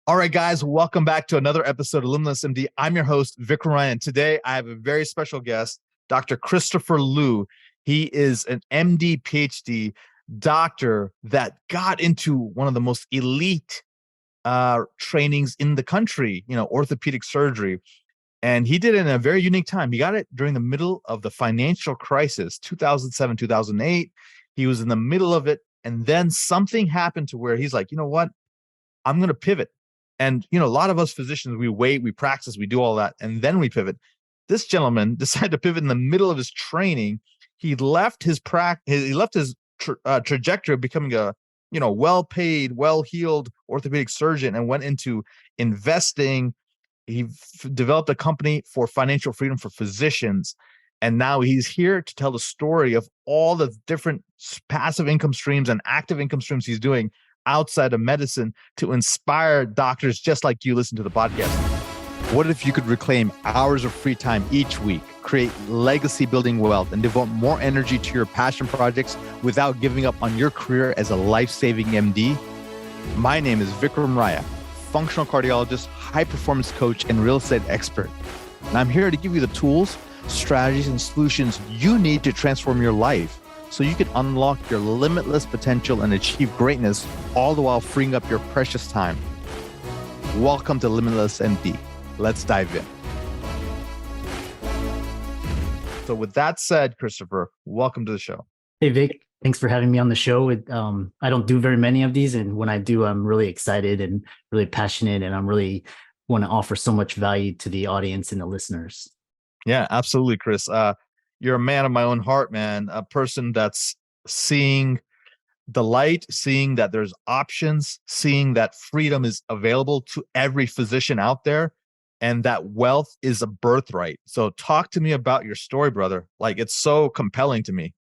All right, guys, welcome back to another episode of Limitless MD. I'm your host, Vikram Raya, and today I have a very special guest, Dr. Christopher Liu. He is an MD, PhD doctor that got into one of the most elite trainings in the country, orthopedic surgery. And he did it in a very unique time. He got it during the middle of the financial crisis, 2007, 2008. He was in the middle of it. And then something happened to where he's like, you know what? I'm going to pivot. And, a lot of us physicians, we wait, we practice, we do all that, and then we pivot. This gentleman decided to pivot in the middle of his training. He left his trajectory of becoming a, well-paid, well-heeled orthopedic surgeon and went into investing. He developed a company for financial freedom for physicians. And now he's here to tell the story of all the different passive income streams and active income streams he's doing outside of medicine to inspire doctors just like you listen to the podcast. What if you could reclaim hours of free time each week, create legacy building wealth, and devote more energy to your passion projects without giving up on your career as a life-saving MD? My name is Vikram Raya, functional cardiologist, high performance coach, and real estate expert. And I'm here to give you the tools, strategies, and solutions you need to transform your life so you can unlock your limitless potential and achieve greatness, all the while freeing up your precious time. Welcome to Limitless MD. Let's dive in. So with that said, Christopher, welcome to the show. Hey, Vic. Thanks for having me on the show. I don't do very many of these. And when I do, I'm really excited and really passionate. And I'm really want to offer so much value to the audience and the listeners. Yeah, absolutely, Chris. You're a man of my own heart, man, a person that's seeing the light, seeing that there's options, seeing that freedom is available to every physician out there, and that wealth is a birthright. So talk to me about your story, brother. Like, it's so compelling to me.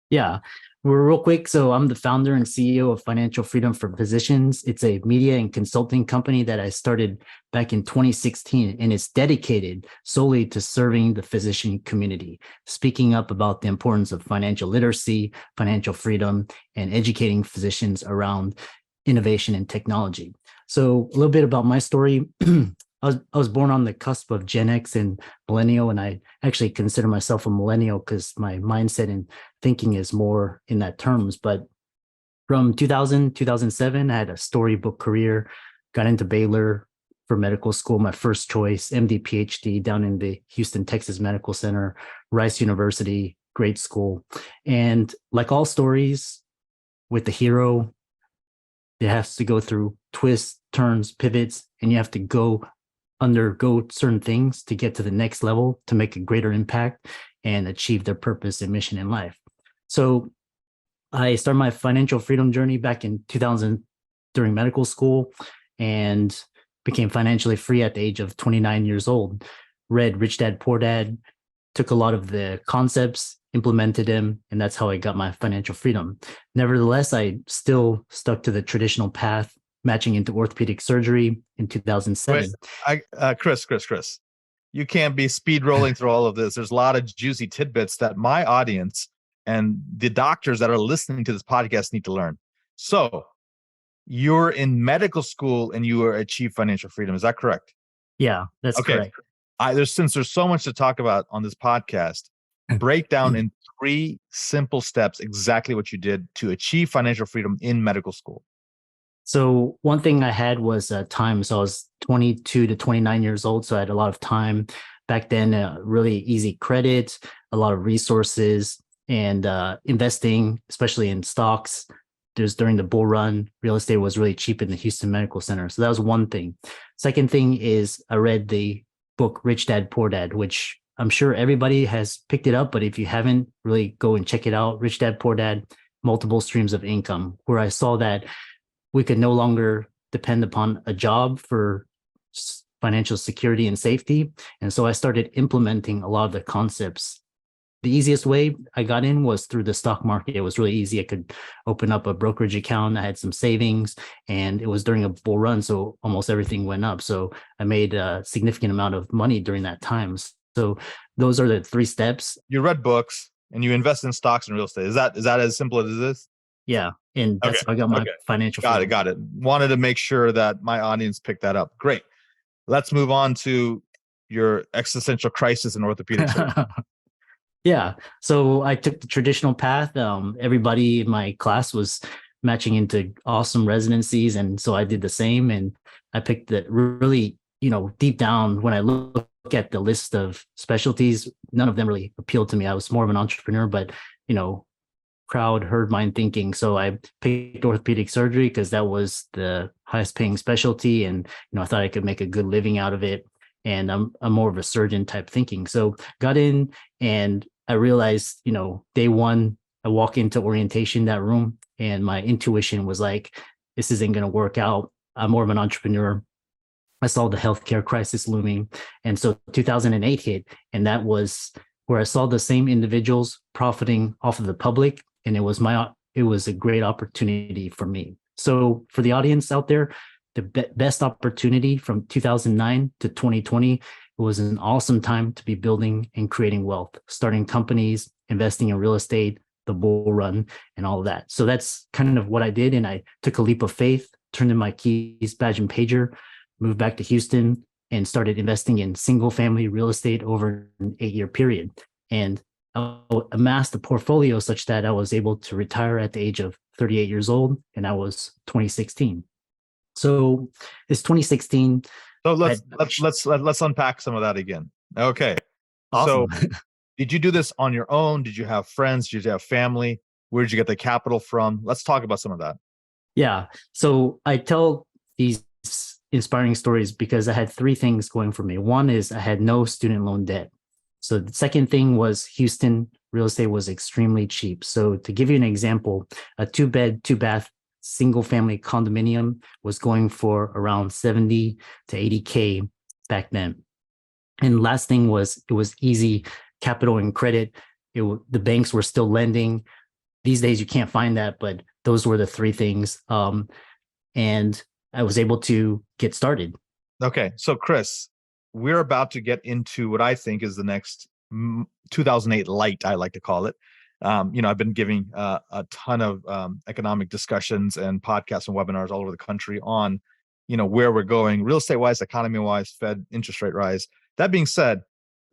Yeah. Well, real quick. So I'm the founder and CEO of Financial Freedom for Physicians. It's a media and consulting company that I started back in 2016, and it's dedicated solely to serving the physician community, speaking up about the importance of financial literacy, financial freedom, and educating physicians around innovation and technology. So a little bit about my story. I was born on the cusp of Gen X and millennial, and I actually consider myself a millennial because my mindset and thinking is more in that terms. But from 2000, 2007, I had a storybook career, got into Baylor for medical school, my first choice, MD, PhD down in the Houston, Texas Medical Center, Rice University, great school. And like all stories with the hero, it has to go through twists, turns, pivots, and you have to undergo certain things to get to the next level to make a greater impact and achieve their purpose and mission in life. So I started my financial freedom journey back in 2000 during medical school and became financially free at the age of 29 years old. Read Rich Dad, Poor Dad, took a lot of the concepts, implemented them, and that's how I got my financial freedom. Nevertheless, I still stuck to the traditional path, matching into orthopedic surgery in 2007. Chris, you can't be speed rolling through all of this. There's a lot of juicy tidbits that my audience and the doctors that are listening to this podcast need to learn. So you're in medical school and you achieve financial freedom. Is that correct? Yeah, that's correct. Since there's so much to talk about on this podcast, break down in 3 simple steps exactly what you did to achieve financial freedom in medical school. So one thing I had was time. So I was 22 to 29 years old. So I had a lot of time back then, really easy credit, a lot of resources, and investing, especially in stocks. During the bull run, real estate was really cheap in the Houston Medical Center. So that was one thing. Second thing is I read the book Rich Dad, Poor Dad, which I'm sure everybody has picked it up. But if you haven't, really go and check it out. Rich Dad, Poor Dad, multiple streams of income, where I saw that we could no longer depend upon a job for financial security and safety. And so I started implementing a lot of the concepts. The easiest way I got in was through the stock market. It was really easy. I could open up a brokerage account. I had some savings, and it was during a bull run, so almost everything went up. So I made a significant amount of money during that time. So those are the 3 steps. You read books and you invest in stocks and real estate. Is that as simple as this? Yeah. And Okay. that's how I got my Okay. financial Got it. freedom. Got it. Wanted to make sure that my audience picked that up. Great. Let's move on to your existential crisis in orthopedic surgery. Yeah. So I took the traditional path. Everybody in my class was matching into awesome residencies. And so I did the same. And I picked the really, deep down when I look at the list of specialties, none of them really appealed to me. I was more of an entrepreneur, but, you know, crowd heard mine thinking. So I picked orthopedic surgery because that was the highest paying specialty. And, I thought I could make a good living out of it. And I'm more of a surgeon type thinking. So got in and I realized, day one, I walk into orientation, that room, and my intuition was like, this isn't going to work out. I'm more of an entrepreneur. I saw the healthcare crisis looming. And so 2008 hit, and that was where I saw the same individuals profiting off of the public. And it was a great opportunity for me. So for the audience out there, the best opportunity from 2009 to 2020, it was an awesome time to be building and creating wealth, starting companies, investing in real estate, the bull run, and all of that. So that's kind of what I did. And I took a leap of faith, turned in my keys, badge, and pager, moved back to Houston, and started investing in single family real estate over an 8-year period. And I amassed a portfolio such that I was able to retire at the age of 38 years old, and that was 2016. So it's 2016. So let's unpack some of that again. Okay. Awesome. So did you do this on your own? Did you have friends? Did you have family? Where did you get the capital from? Let's talk about some of that. Yeah. So I tell these inspiring stories because I had three things going for me. One is I had no student loan debt. So the second thing was Houston real estate was extremely cheap. So to give you an example, a 2-bed, 2-bath, single family condominium was going for around 70 to 80K back then. And last thing was it was easy capital and credit. The banks were still lending. These days you can't find that, but those were the three things. And I was able to get started. Okay. So Chris, we're about to get into what I think is the next 2008 light, I like to call it. I've been giving a ton of economic discussions and podcasts and webinars all over the country on, where we're going, real estate wise, economy wise, Fed interest rate rise. That being said,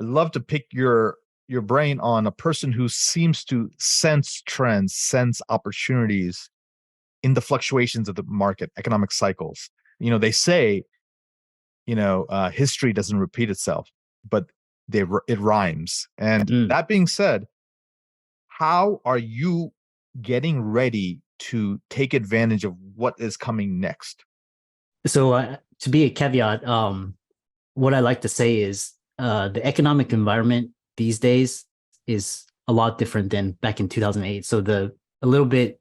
I'd love to pick your brain on a person who seems to sense trends, sense opportunities in the fluctuations of the market, economic cycles. They say, history doesn't repeat itself, but it rhymes. And that being said, how are you getting ready to take advantage of what is coming next? So to be a caveat, what I like to say is the economic environment these days is a lot different than back in 2008. So a little bit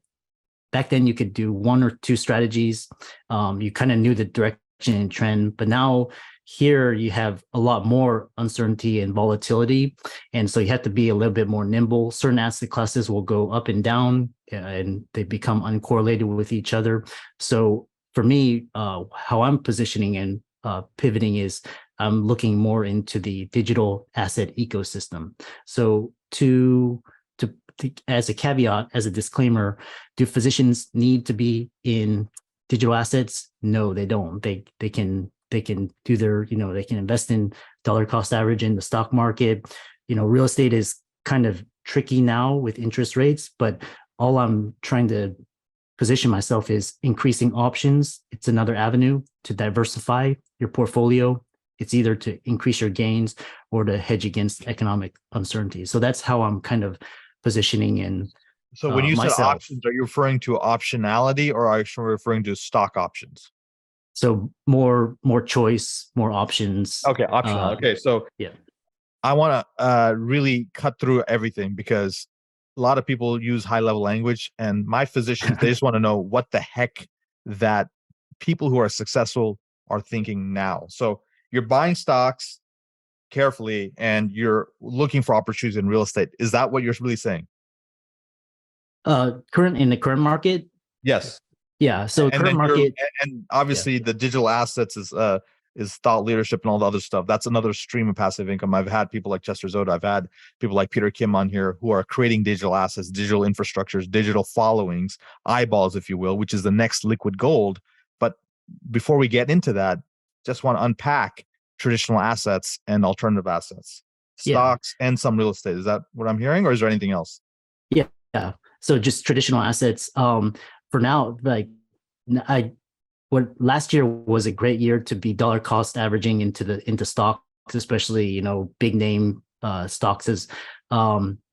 back then you could do one or two strategies. You kind of knew the direction and trend, but now here you have a lot more uncertainty and volatility. And so you have to be a little bit more nimble. Certain asset classes will go up and down and they become uncorrelated with each other. So for me, how I'm positioning and pivoting is I'm looking more into the digital asset ecosystem. So as a caveat, as a disclaimer, do physicians need to be in digital assets? No, they don't. They can do their, they can invest in dollar cost average in the stock market. Real estate is kind of tricky now with interest rates, but all I'm trying to position myself is increasing options. It's another avenue to diversify your portfolio. It's either to increase your gains or to hedge against economic uncertainty. So that's how I'm kind of positioning in So when you myself. said options, are you referring to optionality or are you referring to stock options? So more choice, more options. Okay, optional. Okay, so yeah, I want to really cut through everything because a lot of people use high level language, and my physicians, they just want to know what the heck that people who are successful are thinking now. So you're buying stocks carefully and you're looking for opportunities in real estate. Is that what you're really saying? In the current market? Yes. Yeah. So And current market. and obviously the digital assets is is thought leadership and all the other stuff. That's another stream of passive income. I've had people like Chester Zoda. I've had people like Peter Kim on here who are creating digital assets, digital infrastructures, digital followings, eyeballs, if you will, which is the next liquid gold. But before we get into that, just want to unpack traditional assets and alternative assets, Yeah. stocks and some real estate. Is that what I'm hearing, or is there anything else? Yeah. Yeah. So just traditional assets. For now, like I what last year was a great year to be dollar cost averaging into stocks, especially, big name stocks.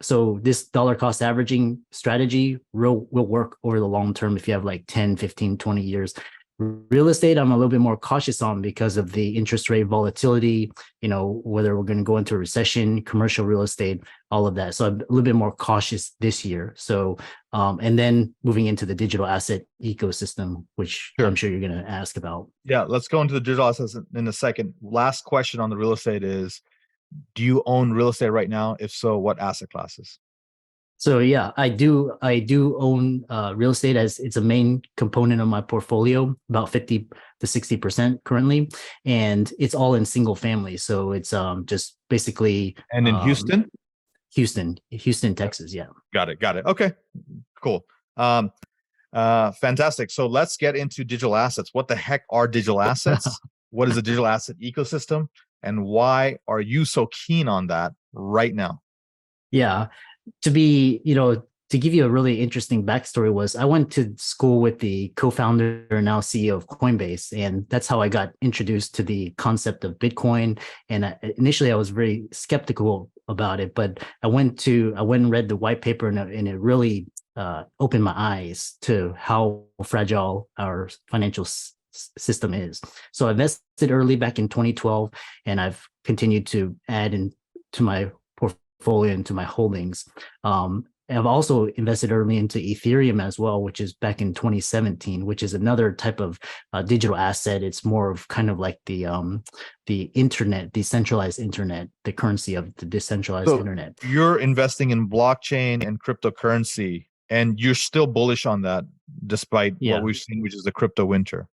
So this dollar cost averaging strategy will work over the long term if you have like 10, 15, 20 years. Real estate, I'm a little bit more cautious on because of the interest rate volatility, whether we're going to go into a recession, commercial real estate, all of that. So I'm a little bit more cautious this year. So, and then moving into the digital asset ecosystem, which Sure. I'm sure you're going to ask about. Yeah, let's go into the digital assets in a second. Last question on the real estate is, do you own real estate right now? If so, what asset classes? So yeah, I do own real estate as it's a main component of my portfolio, about 50 to 60% currently, and it's all in single family. So it's just basically And in Houston? Houston, Texas. Yeah. Got it. Got it. Okay, cool. Fantastic. So let's get into digital assets. What the heck are digital assets? What is a digital asset ecosystem? And why are you so keen on that right now? Yeah. To give you a really interesting backstory was I went to school with the co-founder and now CEO of Coinbase, and that's how I got introduced to the concept of Bitcoin. And initially, I was very skeptical about it, but I went and read the white paper, and it really opened my eyes to how fragile our financial system is. So I invested early back in 2012, and I've continued to add into my portfolio, into my holdings. And I've also invested early into Ethereum as well, which is back in 2017, which is another type of digital asset. It's more of kind of like the internet, decentralized internet, the currency of the decentralized internet. You're investing in blockchain and cryptocurrency, and you're still bullish on that despite what we've seen, which is the crypto winter.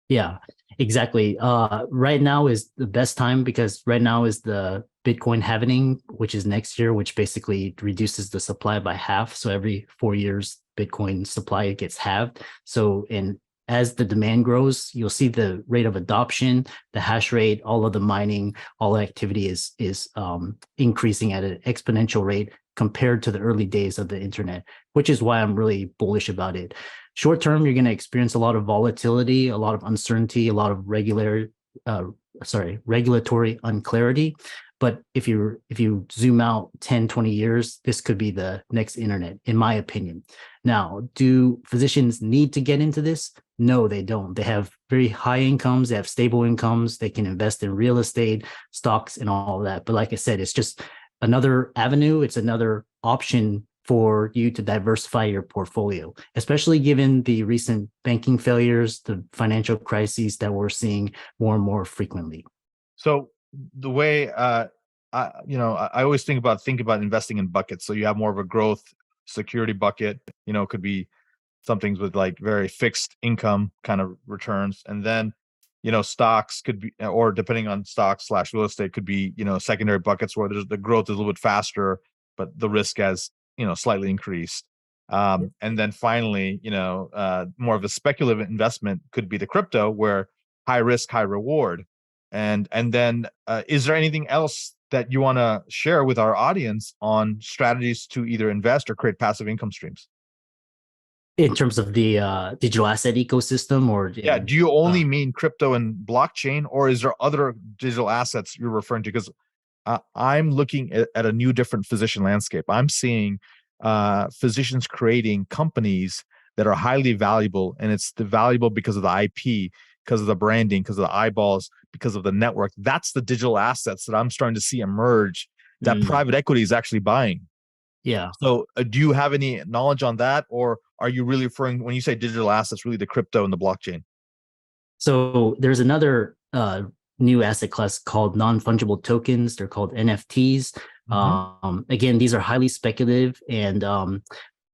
Yeah, exactly. Right now is the best time because right now is the Bitcoin halving, which is next year, which basically reduces the supply by half. So every 4 years, Bitcoin supply gets halved. So, and as the demand grows, you'll see the rate of adoption, the hash rate, all of the mining, all the activity is increasing at an exponential rate compared to the early days of the internet, which is why I'm really bullish about it. Short term, you're going to experience a lot of volatility, a lot of uncertainty, a lot of regulatory unclarity. But if you zoom out 10, 20 years, this could be the next internet, in my opinion. Now, do physicians need to get into this? No, they don't. They have very high incomes, they have stable incomes, they can invest in real estate, stocks, and all of that. But like I said, it's just another avenue, it's another option for you to diversify your portfolio, especially given the recent banking failures, the financial crises that we're seeing more and more frequently. So the way I always think about investing in buckets. So you have more of a growth security bucket, could be some things with like very fixed income kind of returns. And then, stocks could be, or depending on stocks / real estate could be, secondary buckets where the growth is a little bit faster, but the risk has, slightly increased. And then finally, more of a speculative investment could be the crypto where high risk, high reward. And then is there anything else that you want to share with our audience on strategies to either invest or create passive income streams? In terms of the digital asset ecosystem, or do you only mean crypto and blockchain, or is there other digital assets you're referring to? Because I'm looking at a new, different physician landscape. I'm seeing physicians creating companies that are highly valuable, and it's valuable because of the IP, because of the branding, because of the eyeballs, because of the network. That's the digital assets that I'm starting to see emerge that private equity is actually buying. Yeah. So do you have any knowledge on that, or are you really referring, when you say digital assets, really the crypto and the blockchain? So there's another new asset class called non-fungible tokens. They're called NFTs. Again, these are highly speculative, and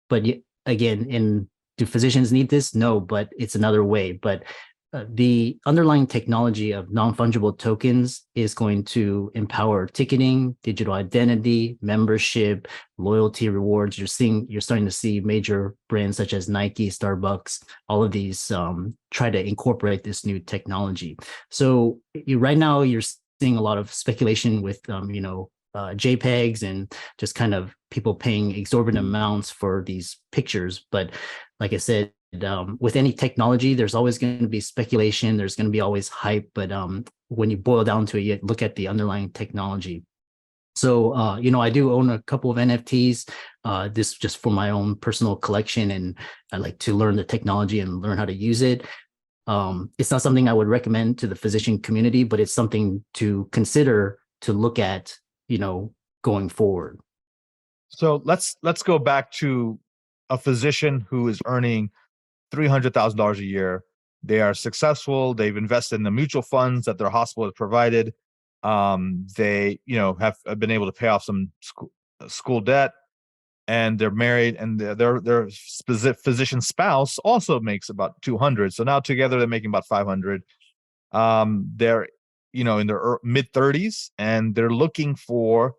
but again, do physicians need this? No, but it's another way. But the underlying technology of non-fungible tokens is going to empower ticketing, digital identity, membership, loyalty rewards. You're starting to see major brands such as Nike, Starbucks, all of these try to incorporate this new technology. So right now you're seeing a lot of speculation with JPEGs and just kind of people paying exorbitant amounts for these pictures. But like I said, with any technology, there's always going to be speculation. There's going to be always hype. But when you boil down to it, you look at the underlying technology. So, I do own a couple of NFTs, this just for my own personal collection. And I like to learn the technology and learn how to use it. It's not something I would recommend to the physician community, but it's something to consider to look at, going forward. So let's go back to a physician who is earning $300,000 a year. They are successful. They've invested in the mutual funds that their hospital has provided. They, have been able to pay off some school debt, and they're married, and their physician spouse also makes about 200. So now together they're making about 500. They're, in their mid 30s, and they're looking for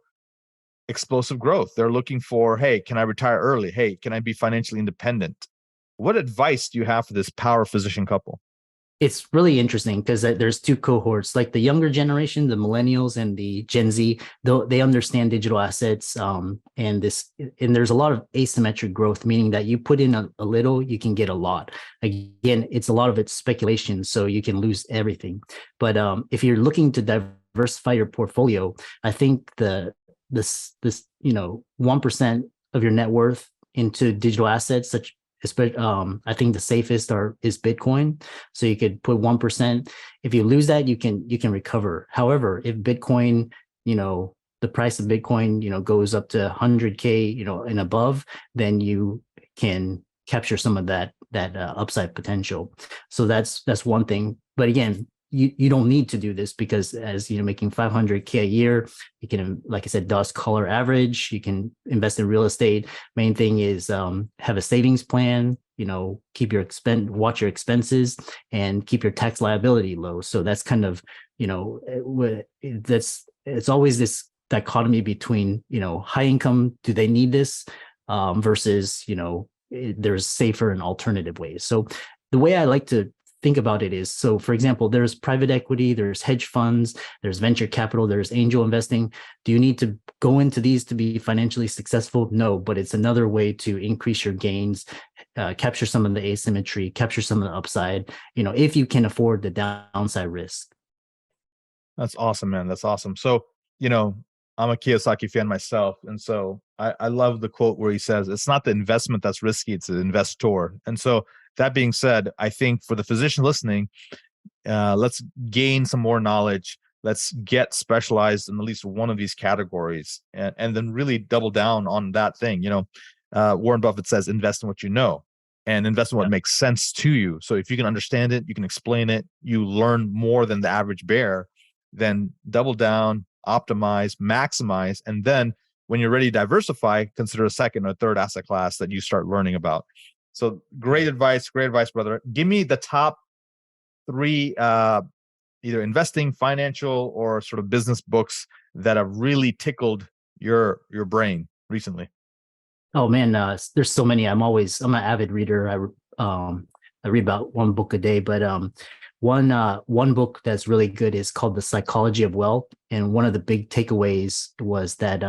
explosive growth. They're looking for, hey, can I retire early? Hey, can I be financially independent? What advice do you have for this power physician couple? It's really interesting because there's two cohorts, like the younger generation, the millennials and the Gen Z, though they understand digital assets, and there's a lot of asymmetric growth, meaning that you put in a little, you can get a lot. Again, it's a lot of it's speculation, so you can lose everything. But if you're looking to diversify your portfolio, I think this 1% of your net worth into digital assets, I think the safest is Bitcoin. So you could put 1%. If you lose that, you can recover. However, if Bitcoin, the price of Bitcoin, goes up to 100K, and above, then you can capture some of that upside potential. So that's one thing. But again, you don't need to do this, because as making 500K a year, you can, like I said, dust color average, you can invest in real estate. Main thing is have a savings plan, keep watch your expenses, and keep your tax liability low. So that's kind of, it's always this dichotomy between, high income, do they need this, versus, there's safer and alternative ways. So the way I like to think about it is, so for example, there's private equity, there's hedge funds, there's venture capital, there's angel investing. Do you need to go into these to be financially successful? No, but it's another way to increase your gains, capture some of the asymmetry, capture some of the upside, if you can afford the downside risk. That's awesome, man. That's awesome. So, I'm a Kiyosaki fan myself. And so I love the quote where he says, it's not the investment that's risky, it's the investor. And so that being said, I think for the physician listening, let's gain some more knowledge. Let's get specialized in at least one of these categories, and then really double down on that thing. Warren Buffett says, invest in what you know, and invest in what makes sense to you. So if you can understand it, you can explain it, you learn more than the average bear, then double down, optimize, maximize. And then when you're ready to diversify, consider a second or third asset class that you start learning about. So great advice, brother. Give me the top three, either investing, financial, or sort of business books that have really tickled your brain recently. Oh man, there's so many. I'm an avid reader. I read about one book a day, but one book that's really good is called The Psychology of Wealth. And one of the big takeaways was that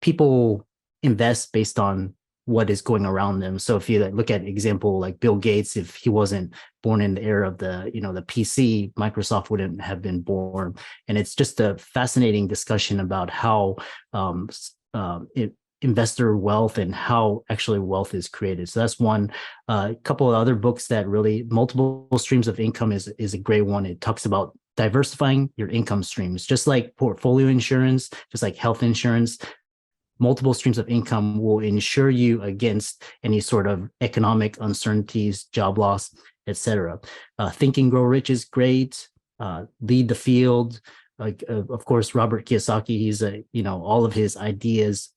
people invest based on what is going around them. So if you look at example like Bill Gates, if he wasn't born in the era of the PC, Microsoft wouldn't have been born. And it's just a fascinating discussion about how investor wealth and how actually wealth is created. So that's one. A couple of other books that really, multiple streams of income is a great one. It talks about diversifying your income streams, just like portfolio insurance, just like health insurance. Multiple streams of income will insure you against any sort of economic uncertainties, job loss, etc. Think and Grow Rich is great. Lead the Field, of course, Robert Kiyosaki. He's all of his ideas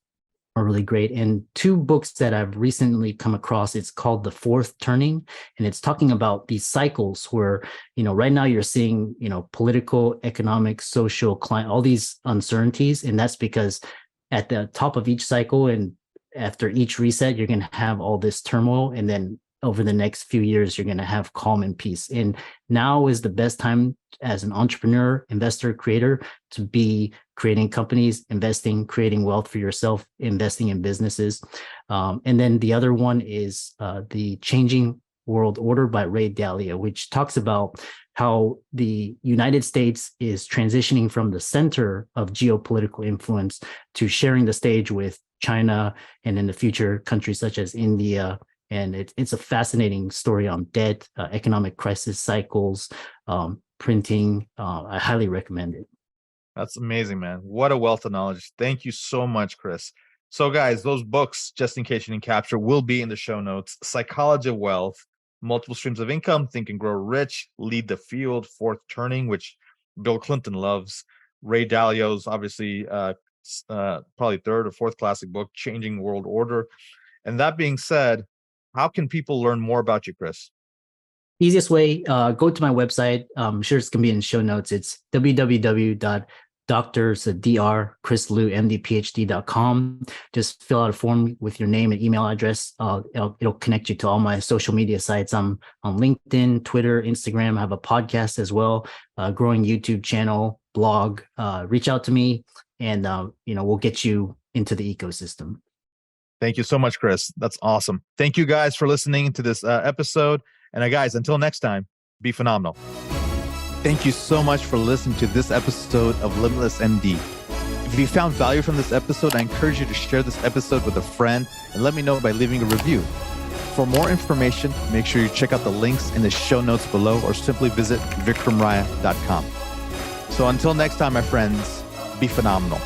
are really great. And two books that I've recently come across, it's called The Fourth Turning, and it's talking about these cycles where, right now you're seeing, political, economic, social, climate, all these uncertainties. And that's because at the top of each cycle and after each reset, you're going to have all this turmoil. And then over the next few years, you're going to have calm and peace. And now is the best time as an entrepreneur, investor, creator to be creating companies, investing, creating wealth for yourself, investing in businesses. And then the other one is The Changing World Order by Ray Dalio, which talks about how the United States is transitioning from the center of geopolitical influence to sharing the stage with China and in the future countries such as India. And it's a fascinating story on debt, economic crisis cycles, printing. I highly recommend it. That's amazing, man. What a wealth of knowledge. Thank you so much, Chris. So, guys, those books, just in case you didn't capture, will be in the show notes. Psychology of Wealth, Multiple Streams of Income, Think and Grow Rich, Lead the Field, Fourth Turning, which Bill Clinton loves. Ray Dalio's obviously probably third or fourth classic book, Changing World Order. And that being said, how can people learn more about you, Chris? Easiest way, go to my website. I'm sure it's going to be in the show notes. It's www.drchrislewmdphd.com. Just fill out a form with your name and email address. It'll connect you to all my social media sites. I'm on LinkedIn, Twitter, Instagram. I have a podcast as well, growing YouTube channel, blog. Reach out to me and, we'll get you into the ecosystem. Thank you so much, Chris. That's awesome. Thank you guys for listening to this episode. And guys, until next time, be phenomenal. Thank you so much for listening to this episode of Limitless MD. If you found value from this episode, I encourage you to share this episode with a friend and let me know by leaving a review. For more information, make sure you check out the links in the show notes below or simply visit vikramraya.com. So until next time, my friends, be phenomenal.